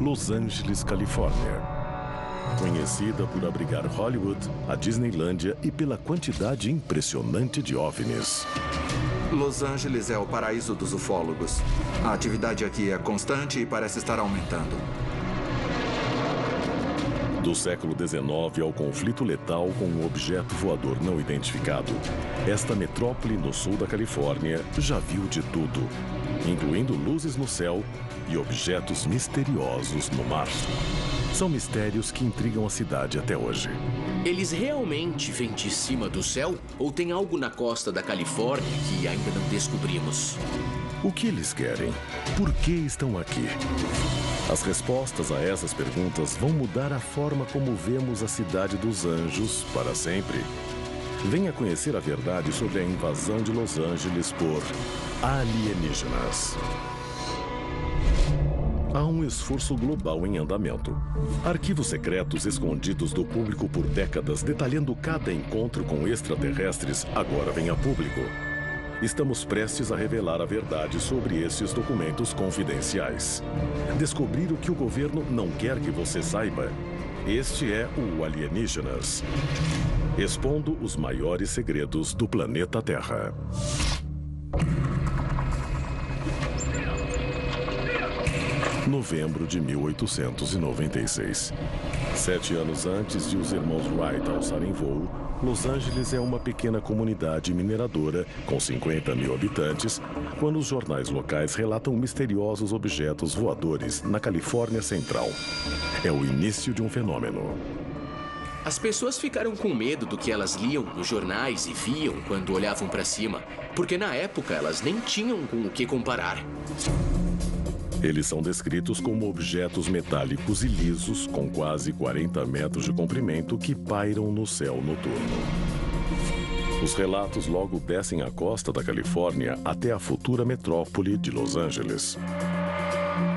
Los Angeles, Califórnia. Conhecida por abrigar Hollywood, a Disneylândia e pela quantidade impressionante de OVNIs. Los Angeles é o paraíso dos ufólogos. A atividade aqui é constante e parece estar aumentando. Do século XIX ao conflito letal com um objeto voador não identificado, esta metrópole no sul da Califórnia já viu de tudo, incluindo luzes no céu e objetos misteriosos no mar. São mistérios que intrigam a cidade até hoje. Eles realmente vêm de cima do céu? Ou tem algo na costa da Califórnia que ainda não descobrimos? O que eles querem? Por que estão aqui? As respostas a essas perguntas vão mudar a forma como vemos a cidade dos anjos para sempre. Venha conhecer a verdade sobre a invasão de Los Angeles por alienígenas. Há um esforço global em andamento. Arquivos secretos escondidos do público por décadas, detalhando cada encontro com extraterrestres, agora vêm a público. Estamos prestes a revelar a verdade sobre esses documentos confidenciais. Descobrir o que o governo não quer que você saiba. Este é o Alienígenas, expondo os maiores segredos do planeta Terra. Novembro de 1896. 7 anos antes de os irmãos Wright alçarem voo, Los Angeles é uma pequena comunidade mineradora com 50 mil habitantes, quando os jornais locais relatam misteriosos objetos voadores na Califórnia Central. É o início de um fenômeno. As pessoas ficaram com medo do que elas liam nos jornais e viam quando olhavam para cima, porque na época elas nem tinham com o que comparar. Eles são descritos como objetos metálicos e lisos com quase 40 metros de comprimento que pairam no céu noturno. Os relatos logo descem a costa da Califórnia até a futura metrópole de Los Angeles.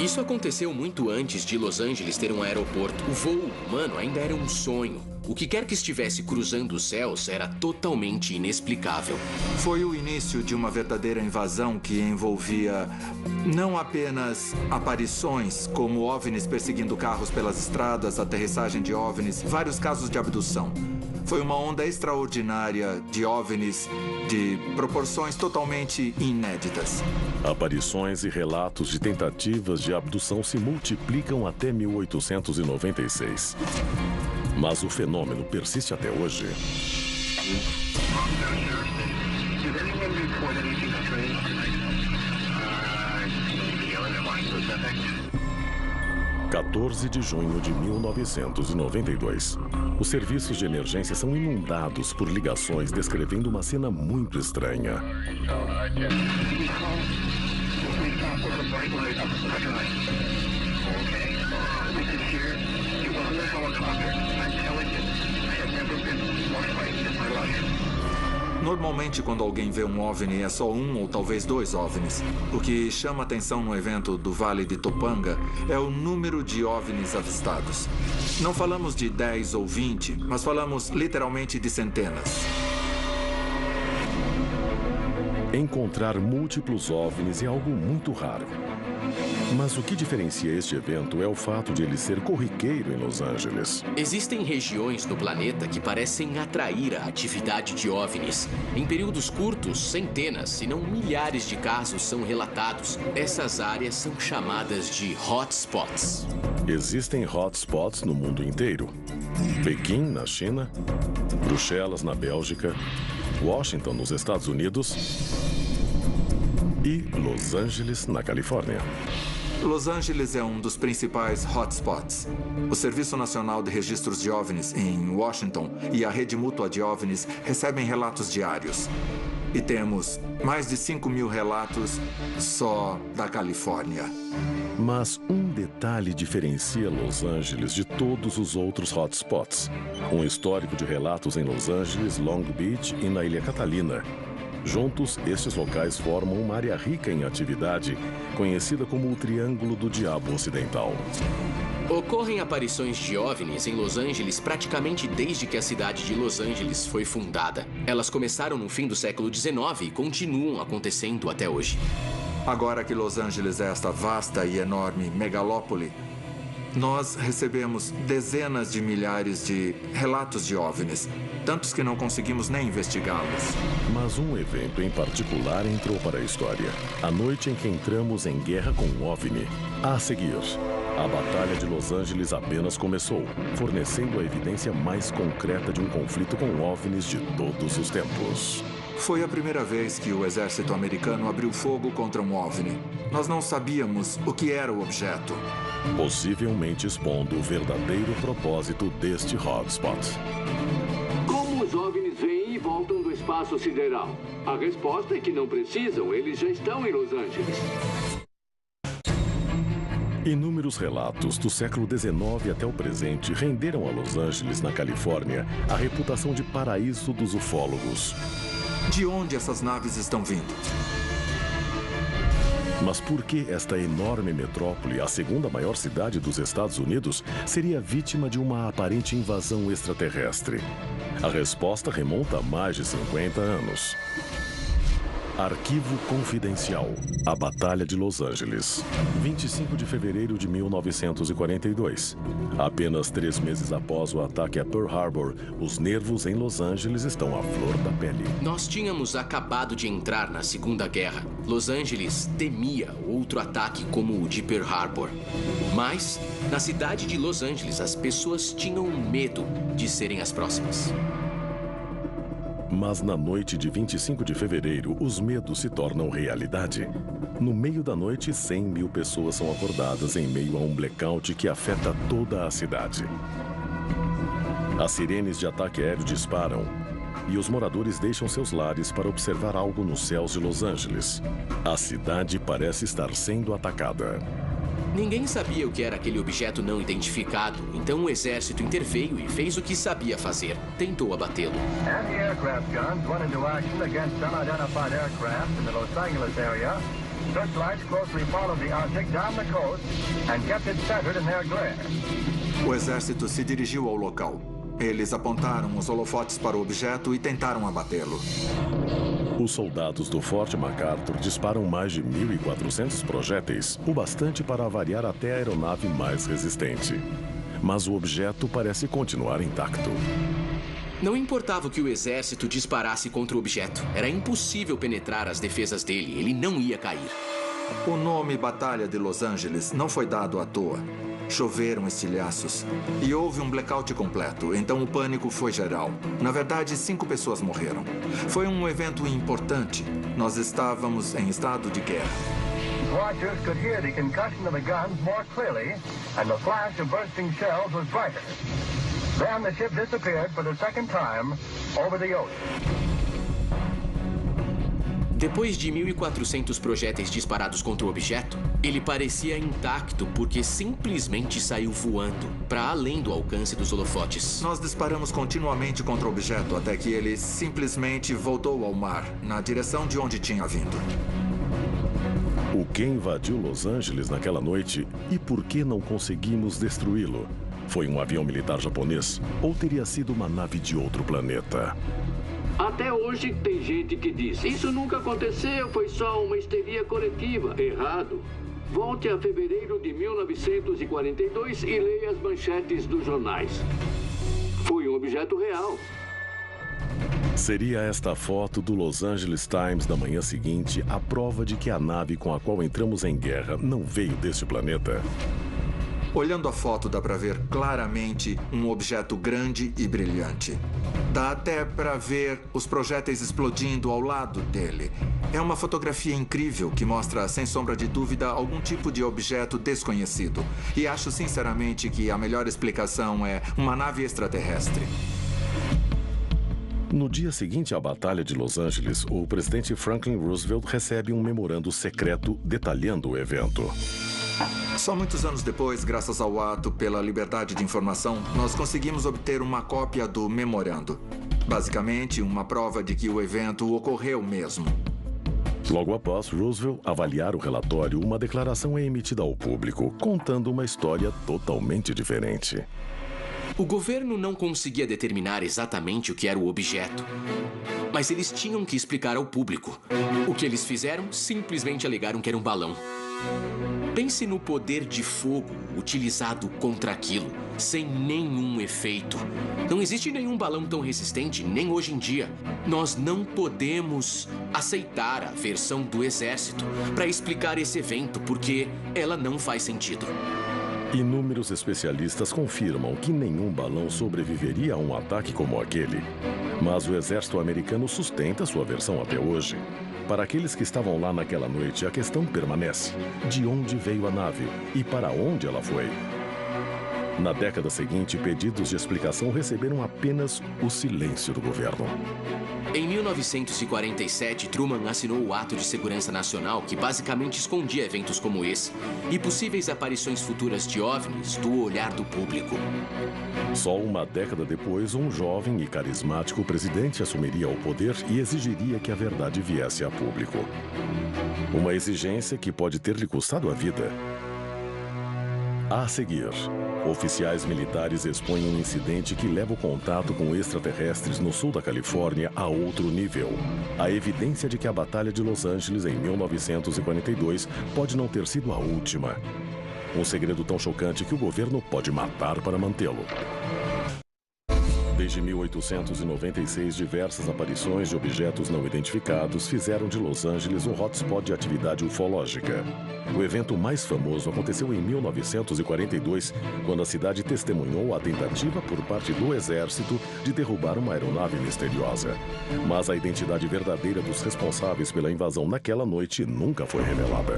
Isso aconteceu muito antes de Los Angeles ter um aeroporto. O voo humano ainda era um sonho. O que quer que estivesse cruzando os céus era totalmente inexplicável. Foi o início de uma verdadeira invasão que envolvia não apenas aparições, como OVNIs perseguindo carros pelas estradas, aterrissagem de OVNIs, vários casos de abdução. Foi uma onda extraordinária de OVNIs de proporções totalmente inéditas. Aparições e relatos de tentativas de abdução se multiplicam até 1896. Mas o fenômeno persiste até hoje. 14 de junho de 1992. Os serviços de emergência são inundados por ligações descrevendo uma cena muito estranha. Normalmente, quando alguém vê um OVNI, é só um ou talvez 2 OVNIs. O que chama atenção no evento do Vale de Topanga é o número de OVNIs avistados. Não falamos de 10 ou 20, mas falamos literalmente de centenas. Encontrar múltiplos OVNIs é algo muito raro. Mas o que diferencia este evento é o fato de ele ser corriqueiro em Los Angeles. Existem regiões no planeta que parecem atrair a atividade de OVNIs. Em períodos curtos, centenas, se não milhares de casos são relatados. Essas áreas são chamadas de hotspots. Existem hotspots no mundo inteiro. Pequim, na China, Bruxelas, na Bélgica, Washington, nos Estados Unidos e Los Angeles, na Califórnia. Los Angeles é um dos principais hotspots. O Serviço Nacional de Registros de OVNIs em Washington e a Rede Mútua de OVNIs recebem relatos diários. E temos mais de 5.000 relatos só da Califórnia. Mas um detalhe diferencia Los Angeles de todos os outros hotspots. Um histórico de relatos em Los Angeles, Long Beach e na Ilha Catalina. Juntos, estes locais formam uma área rica em atividade, conhecida como o Triângulo do Diabo Ocidental. Ocorrem aparições de OVNIs em Los Angeles praticamente desde que a cidade de Los Angeles foi fundada. Elas começaram no fim do século XIX e continuam acontecendo até hoje. Agora que Los Angeles é esta vasta e enorme megalópole, Nós recebemos dezenas de milhares de relatos de OVNIs, tantos que não conseguimos nem investigá-los. Mas um evento em particular entrou para a história. A noite em que entramos em guerra com um OVNI. A seguir, a Batalha de Los Angeles apenas começou, fornecendo a evidência mais concreta de um conflito com OVNIs de todos os tempos. Foi a primeira vez que o exército americano abriu fogo contra um OVNI. Nós não sabíamos o que era o objeto. Possivelmente expondo o verdadeiro propósito deste hotspot. Como os OVNIs vêm e voltam do espaço sideral? A resposta é que não precisam, eles já estão em Los Angeles. Inúmeros relatos do século XIX até o presente renderam a Los Angeles, na Califórnia, a reputação de paraíso dos ufólogos. De onde essas naves estão vindo? Mas por que esta enorme metrópole, a segunda maior cidade dos Estados Unidos, seria vítima de uma aparente invasão extraterrestre? A resposta remonta a mais de 50 anos. Arquivo Confidencial. A Batalha de Los Angeles. 25 de fevereiro de 1942. Apenas 3 meses após o ataque a Pearl Harbor, os nervos em Los Angeles estão à flor da pele. Nós tínhamos acabado de entrar na Segunda Guerra. Los Angeles temia outro ataque como o de Pearl Harbor. Mas, na cidade de Los Angeles, as pessoas tinham medo de serem as próximas. Mas na noite de 25 de fevereiro, os medos se tornam realidade. No meio da noite, 100 mil pessoas são acordadas em meio a um blackout que afeta toda a cidade. As sirenes de ataque aéreo disparam e os moradores deixam seus lares para observar algo nos céus de Los Angeles. A cidade parece estar sendo atacada. Ninguém sabia o que era aquele objeto não identificado, então o exército interveio e fez o que sabia fazer. Tentou abatê-lo. Anti-aircraft guns went into action against unidentified aircraft in the Los Angeles area. Searchlights closely followed the object down the coast and kept it centered in their glare. O exército se dirigiu ao local. Eles apontaram os holofotes para o objeto e tentaram abatê-lo. Os soldados do Forte MacArthur disparam mais de 1.400 projéteis, o bastante para avariar até a aeronave mais resistente. Mas o objeto parece continuar intacto. Não importava o que o exército disparasse contra o objeto. Era impossível penetrar as defesas dele. Ele não ia cair. O nome Batalha de Los Angeles não foi dado à toa. Choveram estilhaços e houve um blackout completo, então o pânico foi geral. Na verdade, 5 pessoas morreram. Foi um evento importante. Nós estávamos em estado de guerra. Watchers could hear the concussion of the guns more clearly, and the flash of bursting shells was brighter. Then the ship disappeared for the second time over the ocean. Depois de 1.400 projéteis disparados contra o objeto, ele parecia intacto porque simplesmente saiu voando para além do alcance dos holofotes. Nós disparamos continuamente contra o objeto até que ele simplesmente voltou ao mar, na direção de onde tinha vindo. O que invadiu Los Angeles naquela noite e por que não conseguimos destruí-lo? Foi um avião militar japonês ou teria sido uma nave de outro planeta? Até hoje tem gente que diz, isso nunca aconteceu, foi só uma histeria coletiva. Errado. Volte a fevereiro de 1942 e leia as manchetes dos jornais. Foi um objeto real. Seria esta foto do Los Angeles Times na manhã seguinte a prova de que a nave com a qual entramos em guerra não veio deste planeta? Olhando a foto, dá para ver claramente um objeto grande e brilhante. Dá até para ver os projéteis explodindo ao lado dele. É uma fotografia incrível que mostra, sem sombra de dúvida, algum tipo de objeto desconhecido. E acho sinceramente que a melhor explicação é uma nave extraterrestre. No dia seguinte à Batalha de Los Angeles, o presidente Franklin Roosevelt recebe um memorando secreto detalhando o evento. Só muitos anos depois, graças ao ato pela liberdade de informação, nós conseguimos obter uma cópia do memorando. Basicamente, uma prova de que o evento ocorreu mesmo. Logo após Roosevelt avaliar o relatório, uma declaração é emitida ao público, contando uma história totalmente diferente. O governo não conseguia determinar exatamente o que era o objeto, mas eles tinham que explicar ao público. O que eles fizeram? Simplesmente alegaram que era um balão. Pense no poder de fogo utilizado contra aquilo, sem nenhum efeito. Não existe nenhum balão tão resistente, nem hoje em dia. Nós não podemos aceitar a versão do exército para explicar esse evento, porque ela não faz sentido. Inúmeros especialistas confirmam que nenhum balão sobreviveria a um ataque como aquele. Mas o exército americano sustenta sua versão até hoje. Para aqueles que estavam lá naquela noite, a questão permanece: de onde veio a nave e para onde ela foi? Na década seguinte, pedidos de explicação receberam apenas o silêncio do governo. Em 1947, Truman assinou o Ato de Segurança Nacional, que basicamente escondia eventos como esse e possíveis aparições futuras de OVNIs do olhar do público. Só uma década depois, um jovem e carismático presidente assumiria o poder e exigiria que a verdade viesse a público. Uma exigência que pode ter lhe custado a vida. A seguir, oficiais militares expõem um incidente que leva o contato com extraterrestres no sul da Califórnia a outro nível. A evidência de que a Batalha de Los Angeles em 1942 pode não ter sido a última. Um segredo tão chocante que o governo pode matar para mantê-lo. Desde 1896, diversas aparições de objetos não identificados fizeram de Los Angeles um hotspot de atividade ufológica. O evento mais famoso aconteceu em 1942, quando a cidade testemunhou a tentativa por parte do exército de derrubar uma aeronave misteriosa. Mas a identidade verdadeira dos responsáveis pela invasão naquela noite nunca foi revelada.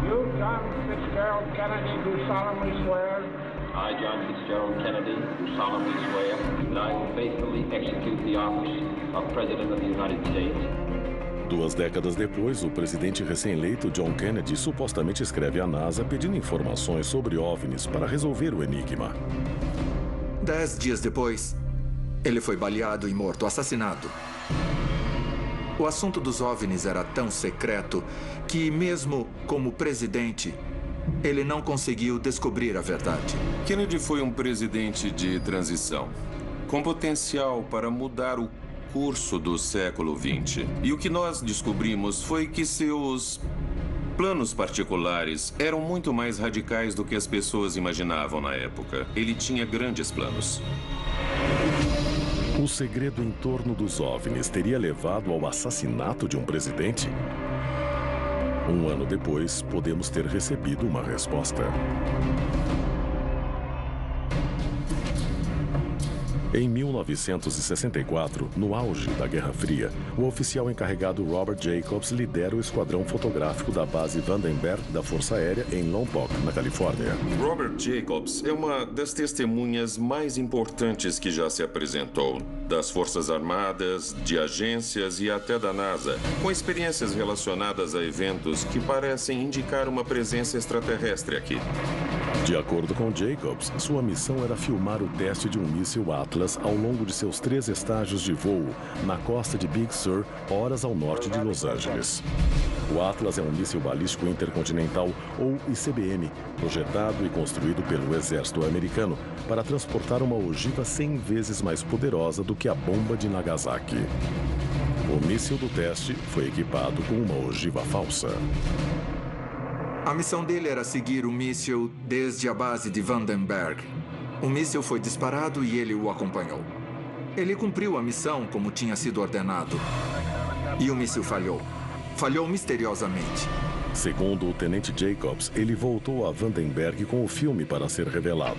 You, John Fitzgerald Kennedy, do solemnly swear. I, John Fitzgerald Kennedy, do solemnly swear that I will faithfully execute the office of President of the United States. 2 décadas depois, o presidente recém-eleito John Kennedy supostamente escreve à NASA pedindo informações sobre OVNIs para resolver o enigma. 10 dias depois, ele foi baleado e morto, assassinado. O assunto dos OVNIs era tão secreto que, mesmo como presidente, ele não conseguiu descobrir a verdade. Kennedy foi um presidente de transição, com potencial para mudar o curso do século XX. E o que nós descobrimos foi que seus planos particulares eram muito mais radicais do que as pessoas imaginavam na época. Ele tinha grandes planos. O segredo em torno dos OVNIs teria levado ao assassinato de um presidente? Um ano depois, podemos ter recebido uma resposta. Em 1964, no auge da Guerra Fria, o oficial encarregado Robert Jacobs lidera o esquadrão fotográfico da base Vandenberg da Força Aérea em Lompoc, na Califórnia. Robert Jacobs é uma das testemunhas mais importantes que já se apresentou, das Forças Armadas, de agências e até da NASA, com experiências relacionadas a eventos que parecem indicar uma presença extraterrestre aqui. De acordo com Jacobs, sua missão era filmar o teste de um míssil Atlas ao longo de seus 3 estágios de voo na costa de Big Sur, horas ao norte de Los Angeles. O Atlas é um míssil balístico intercontinental, ou ICBM, projetado e construído pelo exército americano para transportar uma ogiva 100 vezes mais poderosa do que a bomba de Nagasaki. O míssil do teste foi equipado com uma ogiva falsa. A missão dele era seguir o míssil desde a base de Vandenberg. O míssil foi disparado e ele o acompanhou. Ele cumpriu a missão como tinha sido ordenado. E o míssil falhou. Falhou misteriosamente. Segundo o tenente Jacobs, ele voltou a Vandenberg com o filme para ser revelado.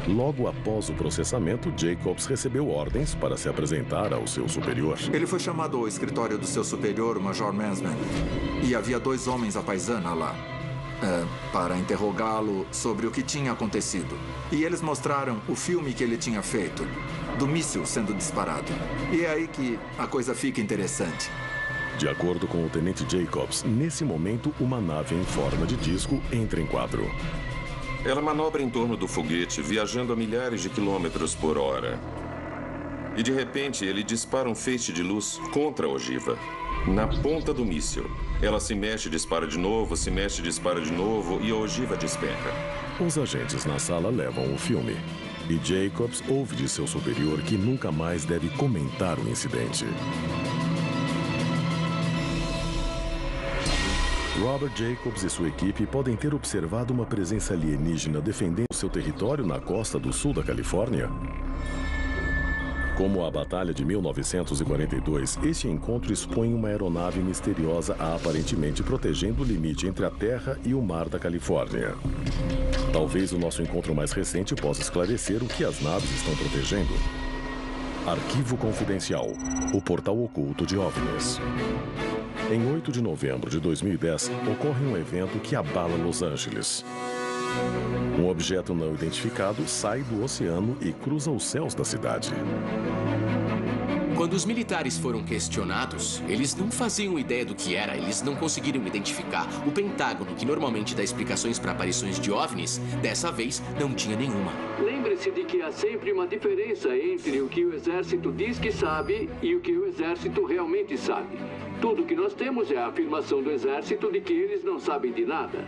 Logo após o processamento, Jacobs recebeu ordens para se apresentar ao seu superior. Ele foi chamado ao escritório do seu superior, o Major Mansman. E havia 2 homens à paisana lá, para interrogá-lo sobre o que tinha acontecido. E eles mostraram o filme que ele tinha feito, do míssil sendo disparado. E é aí que a coisa fica interessante. De acordo com o tenente Jacobs, nesse momento, uma nave em forma de disco entra em quadro. Ela manobra em torno do foguete, viajando a milhares de quilômetros por hora. E de repente, ele dispara um feixe de luz contra a ogiva, na ponta do míssil. Ela se mexe, dispara de novo, se mexe, dispara de novo e a ogiva despenca. Os agentes na sala levam o filme. E Jacobs ouve de seu superior que nunca mais deve comentar o incidente. Robert Jacobs e sua equipe podem ter observado uma presença alienígena defendendo seu território na costa do sul da Califórnia? Como a Batalha de 1942, este encontro expõe uma aeronave misteriosa aparentemente protegendo o limite entre a Terra e o Mar da Califórnia. Talvez o nosso encontro mais recente possa esclarecer o que as naves estão protegendo. Arquivo Confidencial, o portal oculto de OVNIs. Em 8 de novembro de 2010, ocorre um evento que abala Los Angeles. Um objeto não identificado sai do oceano e cruza os céus da cidade. Quando os militares foram questionados, eles não faziam ideia do que era, eles não conseguiram identificar. O Pentágono, que normalmente dá explicações para aparições de OVNIs, dessa vez não tinha nenhuma. Lembre-se de que há sempre uma diferença entre o que o exército diz que sabe e o que o exército realmente sabe. Tudo que nós temos é a afirmação do exército de que eles não sabem de nada.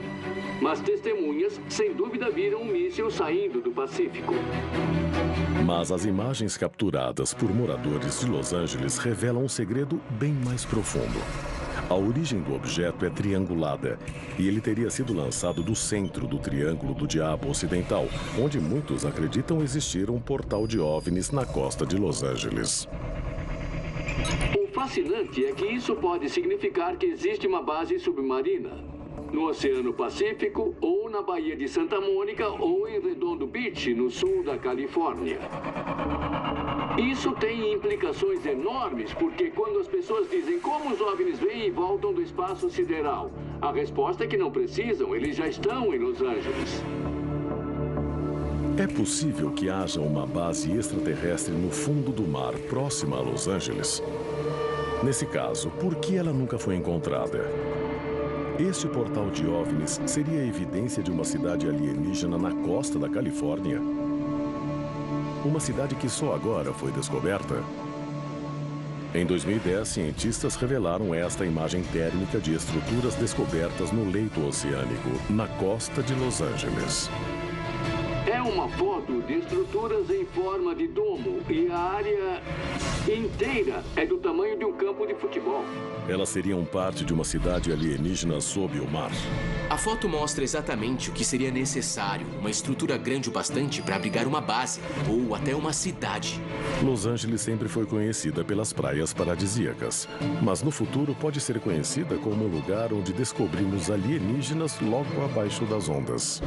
Mas testemunhas, sem dúvida, viram um míssil saindo do Pacífico. Mas as imagens capturadas por moradores de Los Angeles revelam um segredo bem mais profundo. A origem do objeto é triangulada e ele teria sido lançado do centro do Triângulo do Diabo Ocidental, onde muitos acreditam existir um portal de OVNIs na costa de Los Angeles. O fascinante é que isso pode significar que existe uma base submarina no Oceano Pacífico, ou na Baía de Santa Mônica, ou em Redondo Beach, no sul da Califórnia. Isso tem implicações enormes, porque quando as pessoas dizem como os OVNIs vêm e voltam do espaço sideral, a resposta é que não precisam, eles já estão em Los Angeles. É possível que haja uma base extraterrestre no fundo do mar, próxima a Los Angeles? Nesse caso, por que ela nunca foi encontrada? Este portal de OVNIs seria evidência de uma cidade alienígena na costa da Califórnia? Uma cidade que só agora foi descoberta? Em 2010, cientistas revelaram esta imagem térmica de estruturas descobertas no leito oceânico, na costa de Los Angeles. É uma foto de estruturas em forma de domo e a área inteira é do tamanho de um campo de futebol. Elas seriam parte de uma cidade alienígena sob o mar. A foto mostra exatamente o que seria necessário, uma estrutura grande o bastante para abrigar uma base, ou até uma cidade. Los Angeles sempre foi conhecida pelas praias paradisíacas, mas no futuro pode ser conhecida como um lugar onde descobrimos alienígenas logo abaixo das ondas.